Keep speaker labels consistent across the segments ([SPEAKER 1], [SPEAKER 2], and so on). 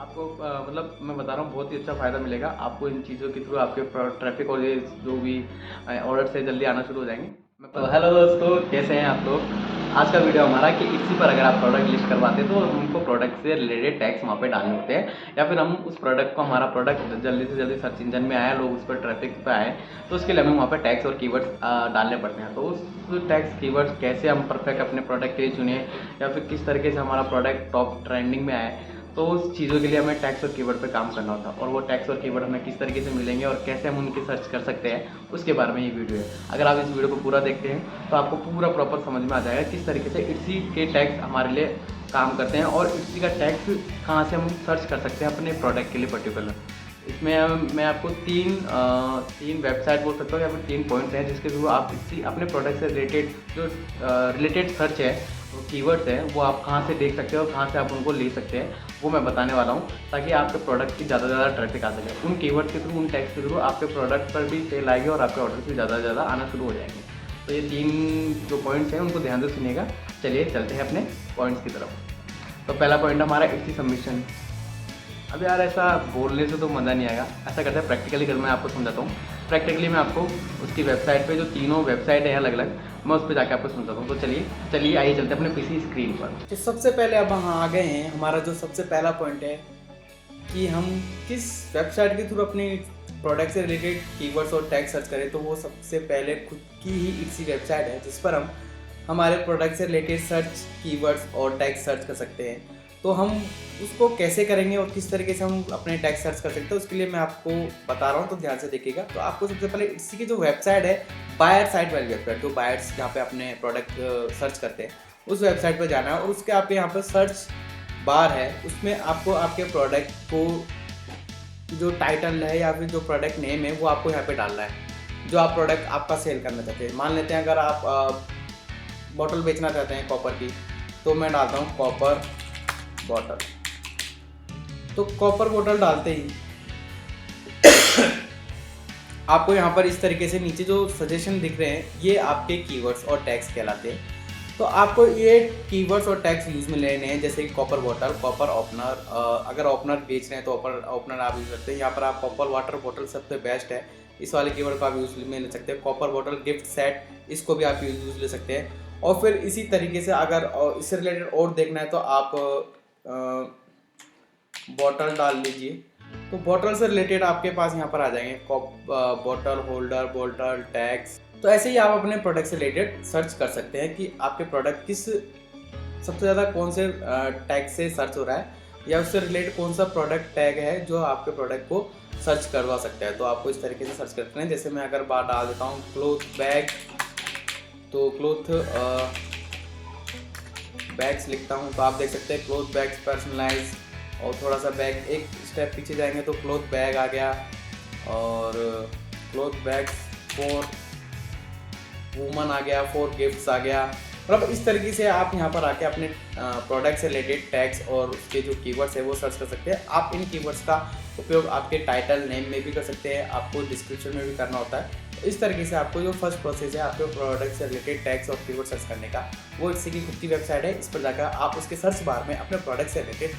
[SPEAKER 1] आपको मतलब मैं बता रहा हूँ बहुत ही अच्छा फ़ायदा मिलेगा आपको इन चीज़ों के थ्रू। आपके ट्रैफिक और ये जो भी ऑर्डर्स है जल्दी आना शुरू हो जाएंगे। तो हेलो दोस्तों, कैसे हैं आप लोग। आज का वीडियो हमारा कि इसी पर अगर आप प्रोडक्ट लिस्ट करवाते हैं तो हमको प्रोडक्ट से रिलेटेड टैग्स वहाँ पे डालने होते हैं, या फिर हम उस प्रोडक्ट को, हमारा प्रोडक्ट जल्दी से जल्दी सर्च इंजन में आए, लोग उस पर ट्रैफिक पे आए, तो उसके लिए हमें वहाँ पर टैग्स और कीवर्ड्स डालने पड़ते हैं। तो उस टैग्स कीवर्ड्स कैसे हम परफेक्ट अपने प्रोडक्ट के लिए चुने, या फिर किस तरीके से हमारा प्रोडक्ट टॉप ट्रेंडिंग में आए, तो उस चीज़ों के लिए हमें टैग्स और कीवर्ड पे काम करना होता है। और वो टैग्स और कीवर्ड हमें किस तरीके से मिलेंगे और कैसे हम उनकी सर्च कर सकते हैं, उसके बारे में ये वीडियो है। अगर आप इस वीडियो को पूरा देखते हैं तो आपको पूरा प्रॉपर समझ में आ जाएगा किस तरीके से इट्सी के टैग्स हमारे लिए काम करते हैं, और इट्सी का टैग्स कहाँ से हम सर्च कर सकते हैं अपने प्रोडक्ट के लिए पर्टिकुलर। इसमें मैं आपको तीन वेबसाइट बोल सकता हूँ, या फिर 3 पॉइंट्स हैं जिसके थ्रू आप इसी अपने प्रोडक्ट से रिलेटेड जो रिलेटेड सर्च है, वो कीवर्ड्स हैं, वो आप कहाँ से देख सकते हैं और कहाँ से आप उनको ले सकते हैं, वो मैं बताने वाला हूँ, ताकि आपके प्रोडक्ट की ज़्यादा से ज़्यादा ट्रैफिक आ सके। उन कीवर्ड्स के थ्रू, उन टैग्स के थ्रू आपके प्रोडक्ट पर भी सेल आएगी और आपके ऑर्डर भी ज़्यादा से ज़्यादा आना शुरू हो जाएंगे। तो ये 3 जो पॉइंट्स हैं उनको ध्यान से सुनिएगा। चलिए चलते हैं अपने पॉइंट्स की तरफ। तो पहला पॉइंट हमारा इट्सी सबमिशन। अब यार ऐसा बोलने से तो मज़ा नहीं आएगा, ऐसा करते हैं प्रैक्टिकली कर, मैं आपको समझाता हूँ। प्रैक्टिकली मैं आपको उसकी वेबसाइट पे, जो तीनों वेबसाइट है अलग अलग, मैं उस पर जाकर आपको समझाता हूँ। तो चलिए आइए चलते हैं अपने पीसी स्क्रीन पर।
[SPEAKER 2] तो सबसे पहले अब हम आ गए हैं, हमारा जो सबसे पहला पॉइंट है कि हम किस वेबसाइट के थ्रू अपने प्रोडक्ट से रिलेटेड कीवर्ड्स और टैग सर्च करें। तो वो सबसे पहले खुद की ही इट्सी वेबसाइट है जिस पर हम हमारे प्रोडक्ट से रिलेटेड सर्च कीवर्ड्स और टैग सर्च कर सकते हैं। तो हम उसको कैसे करेंगे और किस तरीके से हम अपने टैग सर्च कर सकते हैं, उसके लिए मैं आपको बता रहा हूँ, तो ध्यान से देखिएगा। तो आपको सबसे पहले इट्सी की जो वेबसाइट है, बायर साइट वाली वेबसाइट, जो बायर्स जहाँ पे अपने प्रोडक्ट सर्च करते हैं, उस वेबसाइट पर जाना है। और उसके आपके यहाँ पर सर्च बार है, उसमें आपको आपके प्रोडक्ट को जो टाइटल है या फिर जो प्रोडक्ट नेम है वो आपको यहाँ पे डालना है, जो आप प्रोडक्ट आपका सेल करना चाहते हैं। मान लेते हैं अगर आप बॉटल बेचना चाहते हैं कॉपर की, तो मैं डालता हूँ कॉपर बॉटल। तो कॉपर बॉटल डालते ही आपको यहाँ पर इस तरीके से नीचे जो सजेशन दिख रहे हैं, ये आपके कीवर्ड्स और टैग्स कहलाते हैं। तो आपको ये कीवर्ड्स और टैग्स यूज़ में लेने हैं, जैसे कि कॉपर बॉटल, कॉपर ओपनर। अगर ओपनर बेच रहे हैं तो ओपनर आप यूज़ करते हैं। यहाँ पर आप कॉपर वाटर बॉटल सबसे बेस्ट है, इस वाले कीवर्ड को आप यूज़ में ले सकते हैं। कॉपर बॉटल गिफ्ट सेट, इसको भी आप यूज़ ले सकते हैं। और फिर इसी तरीके से अगर इससे रिलेटेड और देखना है तो आप बॉटल डाल लीजिए। तो बॉटल से रिलेटेड आपके पास यहाँ पर आ जाएंगे बॉटल होल्डर, बॉटल टैग्स। तो ऐसे ही आप अपने प्रोडक्ट से रिलेटेड सर्च कर सकते हैं कि आपके प्रोडक्ट किस सबसे ज़्यादा कौन से टैग से सर्च हो रहा है, या उससे रिलेटेड कौन सा प्रोडक्ट टैग है जो आपके प्रोडक्ट को सर्च करवा सकता है। तो आपको इस तरीके से सर्च करते हैं। जैसे मैं अगर बात डाल देता हूँ क्लोथ बैग, तो क्लोथ बैग्स लिखता हूँ, तो आप देख सकते हैं क्लोथ बैग्स पर्सनलाइज। और थोड़ा सा बैग एक स्टेप पीछे जाएंगे तो क्लोथ बैग आ गया, और क्लोथ बैग्स फॉर वुमन आ गया, फॉर गिफ्ट्स आ गया। मतलब इस तरीके से आप यहाँ पर आके अपने प्रोडक्ट से रिलेटेड टैग्स और उसके जो कीवर्ड्स है वो सर्च कर सकते हैं। आप इन कीवर्ड्स का उपयोग आपके टाइटल नेम में भी कर सकते हैं, आपको डिस्क्रिप्शन में भी करना होता है। तो इस तरीके से आपको जो फर्स्ट प्रोसेस है आपके प्रोडक्ट से रिलेटेड टैग्स और कीवर्ड सर्च करने का, वो इसी की खुद की वेबसाइट है। इस पर जाकर आप उसके सर्च बार में अपने प्रोडक्ट से रिलेटेड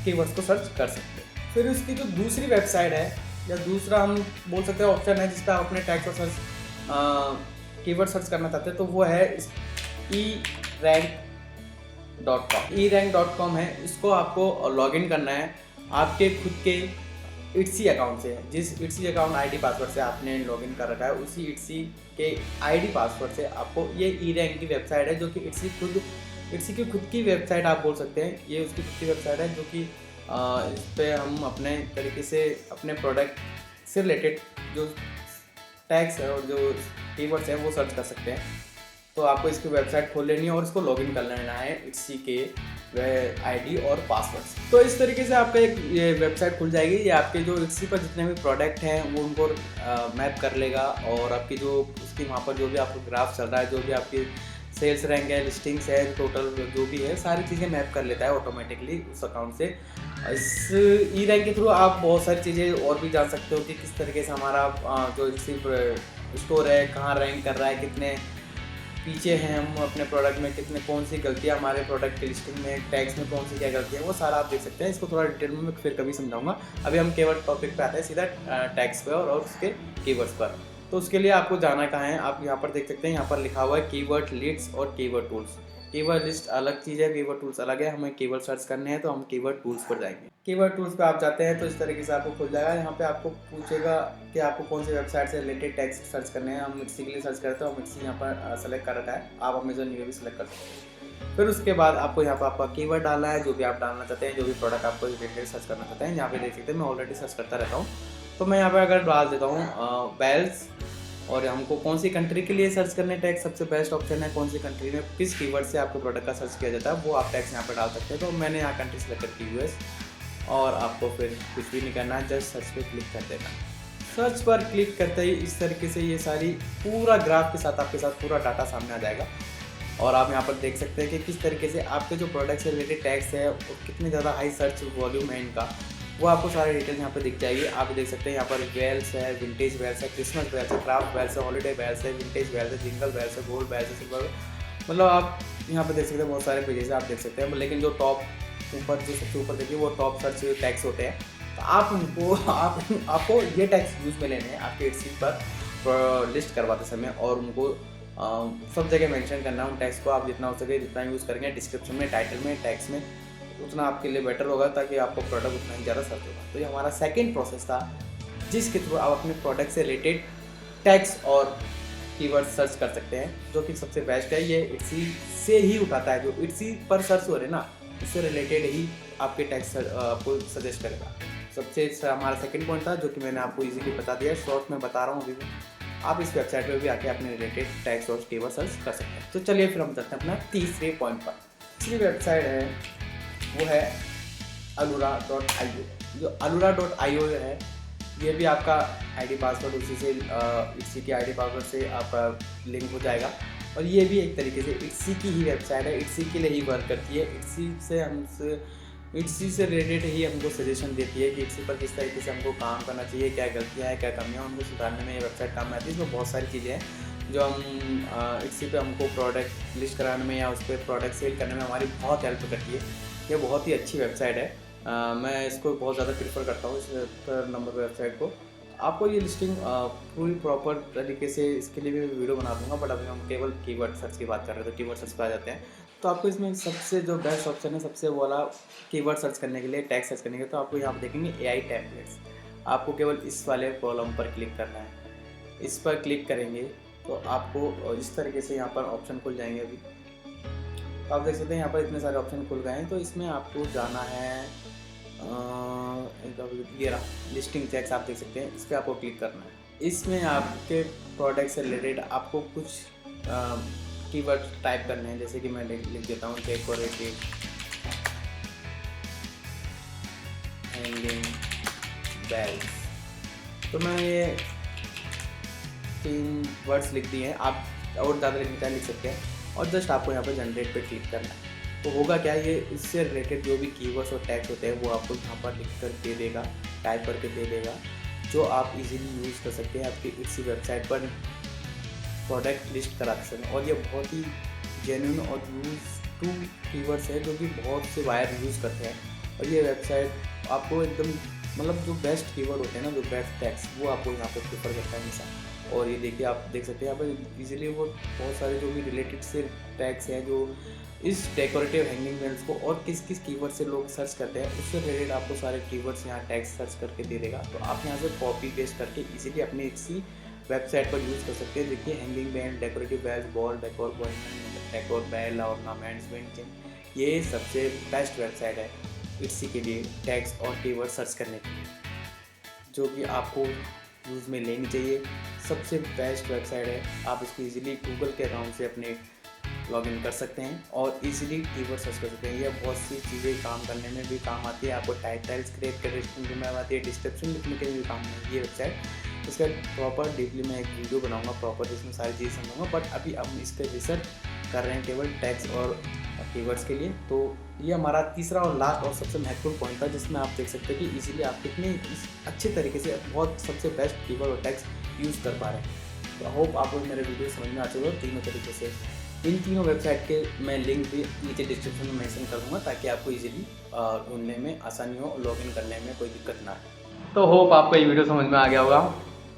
[SPEAKER 2] कीवर्ड्स को सर्च कर सकते हैं। फिर उसकी जो दूसरी वेबसाइट है, या दूसरा हम बोल सकते हैं ऑप्शन है, जिस पर आप अपने टैग्स और सर्च कीवर्ड सर्च करना चाहते हैं, तो वो है erank.com। erank.com है, इसको आपको लॉगिन करना है आपके खुद के इट्सी अकाउंट से। जिस इट्सी अकाउंट आईडी पासवर्ड से आपने लॉगिन कर रखा है, उसी इट्सी के आईडी पासवर्ड से आपको ये erank की वेबसाइट है, जो कि इट्सी की खुद की वेबसाइट आप बोल सकते हैं। ये उसकी खुद की वेबसाइट है, जो कि इस पर हम अपने तरीके से अपने प्रोडक्ट से रिलेटेड जो टैग्स है और जो कीवर्ड्स हैं वो सर्च कर सकते हैं। तो आपको इसकी वेबसाइट खोल लेनी है और इसको लॉगिन कर लेना है इट्सी के आईडी और पासवर्ड। तो इस तरीके से आपका एक ये वेबसाइट खुल जाएगी। ये आपके जो इट्सी पर जितने भी प्रोडक्ट हैं वो उनको मैप कर लेगा, और आपकी जो उसकी वहाँ पर जो भी आपको ग्राफ चल रहा है, जो भी आपकी सेल्स रैंक है, लिस्टिंग्स है, टोटल जो भी है, सारी चीज़ें मैप कर लेता है ऑटोमेटिकली उस अकाउंट से। इस erank के थ्रू आप बहुत सारी चीज़ें और भी जान सकते हो कि किस तरीके से हमारा जो इसी स्टोर है कहाँ रैंक कर रहा है, कितने पीछे हैं हम अपने प्रोडक्ट में, कितने कौन सी गलतियाँ हमारे प्रोडक्ट की लिस्टिंग में, टैग्स में कौन सी क्या गलतियाँ है, वो सारा आप देख सकते हैं। इसको थोड़ा डिटेल में मैं फिर कभी समझाऊंगा। अभी हम केवल टॉपिक पे आते हैं सीधा टैग्स पे और उसके कीवर्ड्स पर। तो उसके लिए आपको जाना कहाँ है, आप यहाँ पर देख सकते हैं, यहाँ पर लिखा हुआ है कीवर्ड लिस्ट और कीवर्ड टूल्स। कीवर्ड लिस्ट अलग चीज़ है, कीवर्ड टूल्स अलग है। हमें कीवर्ड सर्च करने हैं तो हम कीवर्ड टूल्स पर जाएंगे। कीवर्ड टूल्स पे आप जाते हैं तो इस तरीके से आपको खुल जाएगा। यहाँ पे आपको पूछेगा कि आपको कौन सी वेबसाइट से रिलेटेड टेक्स्ट सर्च करने हैं। हम मिक्सी के लिए सर्च करते हैं और मिक्सी यहाँ पर सेलेक्ट कर रखा है। आप अमेजन ये भी सिलेक्ट कर सकते हैं। फिर उसके बाद आपको यहाँ पर आपका कीवर्ड डालना है, जो भी आप डालना चाहते हैं, जो भी प्रोडक्ट आपको रिलेटेड सर्च करना चाहते हैं। यहाँ पे देख सकते हैं मैं ऑलरेडी सर्च करता रहता हूँ। तो मैं यहाँ पर अगर डाल देता हूँ बेल्स, और हमको कौन सी कंट्री के लिए सर्च करने टैग सबसे बेस्ट ऑप्शन है, कौन सी कंट्री में किस कीवर्ड से आपके प्रोडक्ट का सर्च किया जाता है, वो आप टैग्स यहाँ पर डाल सकते हैं। तो मैंने यहाँ कंट्री सेलेक्ट की यूएस, और आपको फिर कुछ भी नहीं करना है, जस्ट सर्च पे क्लिक कर देना। सर्च पर क्लिक करते ही इस तरीके से ये सारी पूरा ग्राफ के साथ आपके साथ पूरा डाटा सामने आ जाएगा। और आप यहाँ पर देख सकते हैं कि किस तरीके से आपके जो प्रोडक्ट से रिलेटेड टैग्स है और कितने ज़्यादा हाई सर्च वॉल्यूम है इनका, वो आपको सारे डिटेल्स यहाँ पे दिख जाएगी। आप देख सकते हैं यहाँ पर वेल्स है, विंटेज वेल्स है, क्रिसमस वेल्स है, क्राफ्ट वेल्स है, हॉलीडे वेल्स है, विंटेज वेल्स है, जिंगल वेल्स है, गोल्ड वेल्स है, सिल्वर, मतलब आप यहाँ पे देख सकते हैं बहुत सारे पेजेस आप देख सकते हैं। लेकिन जो टॉप ऊपर जो सबसे ऊपर देखिए वो टॉप सर्च टैग्स होते हैं। तो आप उनको आपको ये टैग्स यूज़ में लेने हैं आपके एडसी पर लिस्ट करवाते समय, और उनको सब जगह मेंशन करना है उन टैग्स को। आप जितना हो सके जितना यूज़ करेंगे डिस्क्रिप्शन में, टाइटल में, टैग्स में, उतना आपके लिए बेटर होगा, ताकि आपको प्रोडक्ट उतना ही ज़्यादा सर्च होगा। तो ये हमारा सेकंड प्रोसेस था, जिसके थ्रू आप अपने प्रोडक्ट से रिलेटेड टैग्स और कीवर्ड सर्च कर सकते हैं, जो कि सबसे बेस्ट है। ये इट्सी से ही उठाता है, जो इट्सी पर सर्च हो रहे ना उससे रिलेटेड ही आपके टैग्स आपको सजेस्ट करेगा। सबसे हमारा सेकंड पॉइंट था, जो कि मैंने आपको इजीली बता दिया, शॉर्ट में बता रहा हूँ अभी भी। आप इस वेबसाइट पर भी आके अपने रिलेटेड टैग्स और कीवर्ड सर्च कर सकते हैं। तो चलिए फिर हम चलते हैं अपना तीसरे पॉइंट पर। तीसरी वेबसाइट है वो है alura.io। जो alura.io है, ये भी आपका आईडी पासवर्ड उसी से इट्सी के आईडी पासवर्ड से आपका लिंक हो जाएगा। और ये भी एक तरीके से इट्सी की ही वेबसाइट है, इट्सी के लिए ही वर्क करती है। इट्सी से रिलेटेड ही हमको सजेशन देती है कि इट्सी पर किस तरीके से हमको काम करना चाहिए, क्या गलतियाँ हैं, क्या कमियाँ, उनको सुधारने में ये वेबसाइट काम में आती है। इसमें बहुत सारी चीज़ें हैं जो हम इट्सी पे हमको प्रोडक्ट लिस्ट कराने में या उस पर प्रोडक्ट सेल करने में हमारी बहुत हेल्प करती है। ये बहुत ही अच्छी वेबसाइट है। मैं इसको बहुत ज़्यादा प्रेफर करता हूँ, इस नंबर वेबसाइट को। आपको ये लिस्टिंग पूरी प्रॉपर तरीके से इसके लिए भी वीडियो बना दूंगा, बट अभी हम केवल कीवर्ड सर्च की बात कर रहे हैं, तो कीवर्ड सर्च पर आ जाते हैं। तो आपको इसमें सबसे जो बेस्ट ऑप्शन है, सबसे वाला कीवर्ड सर्च करने के लिए, टैग सर्च करने के लिए, तो आपको यहाँ पर देखेंगे AI टेम्पलेट्स। आपको केवल इस वाले कॉलम पर क्लिक करना है। इस पर क्लिक करेंगे तो आपको इस तरीके से यहाँ पर ऑप्शन खुल जाएंगे। अभी तो आप देख सकते हैं यहाँ पर इतने सारे ऑप्शन खुल गए हैं। तो इसमें आपको जाना है, ये रहा लिस्टिंग टैग्स, आप देख सकते हैं, इस पर आपको क्लिक करना है। इसमें आपके प्रोडक्ट से रिलेटेड आपको कुछ कीवर्ड टाइप करने हैं, जैसे कि मैं लिख देता हूँ डेकोरेटिव हैंगिंग बेल्स। तो मैं ये 3 वर्ड्स लिख दिए हैं, आप और ज़्यादा लिखना चाहे लिख सकते हैं। और जस्ट आपको यहाँ पर जनरेट पे क्लिक करना है। तो होगा क्या, ये इससे रिलेटेड जो भी कीवर्ड्स और टैग्स होते हैं वो आपको यहाँ पर लिख कर दे देगा, टाइप करके दे देगा, जो आप इजीली यूज़ कर सकते हैं आपकी इसी वेबसाइट पर प्रोडक्ट लिस्ट कराते समय। और ये बहुत ही जेन्युइन और यूज टू कीवर्ड्स है, जो कि बहुत से बायर यूज़ करते हैं। और ये वेबसाइट आपको एकदम मतलब जो बेस्ट कीवर्ड होते हैं ना, जो बेस्ट टैग्स, वो आपको यहाँ पर प्रेफर करता है हमेशा। और ये देखिए, आप देख सकते हैं यहाँ पर इजीली वो बहुत सारे जो भी रिलेटेड से टैग्स हैं, जो इस डेकोरेटिव हैंगिंग बेल्स को और किस किस कीवर्ड से लोग सर्च करते हैं, उससे रिलेटेड आपको सारे कीवर्ड्स यहाँ टैग्स सर्च करके दे देगा। तो आप यहाँ से कॉपी पेस्ट करके इजीली अपनी इसी वेबसाइट पर यूज़ कर सकते हैं। देखिए, hanging bell, decorative bells, ball decor, decor bell, ornaments, painting, ये सबसे बेस्ट वेबसाइट है इट्सी के लिए टैग्स और कीवर्ड सर्च करने के लिए, जो कि आपको यूज़ में लेनी चाहिए। सबसे बेस्ट वेबसाइट है। आप इसको इजीली गूगल के अकाउंट से अपने लॉगिन कर सकते हैं और इजीली कीवर्ड सर्च कर सकते हैं। ये बहुत सी चीज़ें काम करने में भी काम आती है। आपको टाइटल्स क्रिएट करने में आती है, डिस्क्रिप्शन लिखने के लिए भी काम आती है ये वेबसाइट। इसका प्रॉपर डीपली मैं एक वीडियो बनाऊंगा प्रॉपर, जिसमें सारी चीज़ें समझाऊंगा। बट अभी हम इस पर रिसर्च कर रहे हैं केवल टैग्स और कीवर्ड्स के लिए। तो ये हमारा तीसरा और लास्ट और सबसे महत्वपूर्ण पॉइंट था, जिसमें आप देख सकते हैं कि इजीली आप कितने अच्छे तरीके से बहुत सबसे बेस्ट कीवर्ड और टैग्स यूज़ कर पा रहे हैं। तो होप आपको मेरे वीडियो समझ में आ चुका है तीनों तरीके से। इन तीनों वेबसाइट के मैं लिंक भी नीचे डिस्क्रिप्शन में मेंशन कर दूँगा ताकि आपको इजीली ढूँढने में आसानी हो, लॉगिन करने में कोई दिक्कत ना आए।
[SPEAKER 1] तो होप आपको ये वीडियो समझ में आ गया होगा।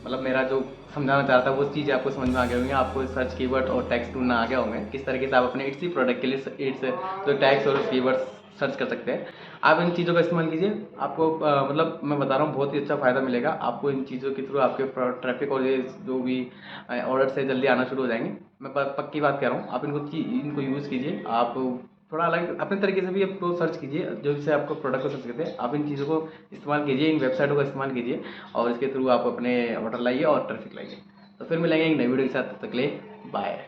[SPEAKER 1] मतलब मेरा जो समझाना चाह रहा था वो चीज़ आपको समझ में आ गई होंगी, आपको सर्च कीवर्ड और टैग्स ढूंढना आ गया होंगे, किस तरीके से आप अपने इट्सी प्रोडक्ट के लिए इट्स जो टैग्स और कीवर्ड्स सर्च कर सकते हैं। आप इन चीज़ों का इस्तेमाल कीजिए, आपको मतलब मैं बता रहा हूँ बहुत ही अच्छा फ़ायदा मिलेगा आपको इन चीज़ों के थ्रू। आपके ट्रैफिक और ये जो भी ऑर्डर्स है जल्दी आना शुरू हो जाएंगे। मैं पक्की बात कह रहा हूँ, आप इनको यूज़ कीजिए। आप थोड़ा अलग अपने तरीके से भी आपको सर्च कीजिए, जो से आपको प्रोडक्ट को सर्च करते हैं आप इन चीज़ों को इस्तेमाल कीजिए, इन वेबसाइटों का इस्तेमाल कीजिए और इसके थ्रू आप अपने ऑर्डर लाइए और ट्रैफिक लाइए। तो फिर मिलेंगे एक नई वीडियो के साथ, तब तक के लिए बाय।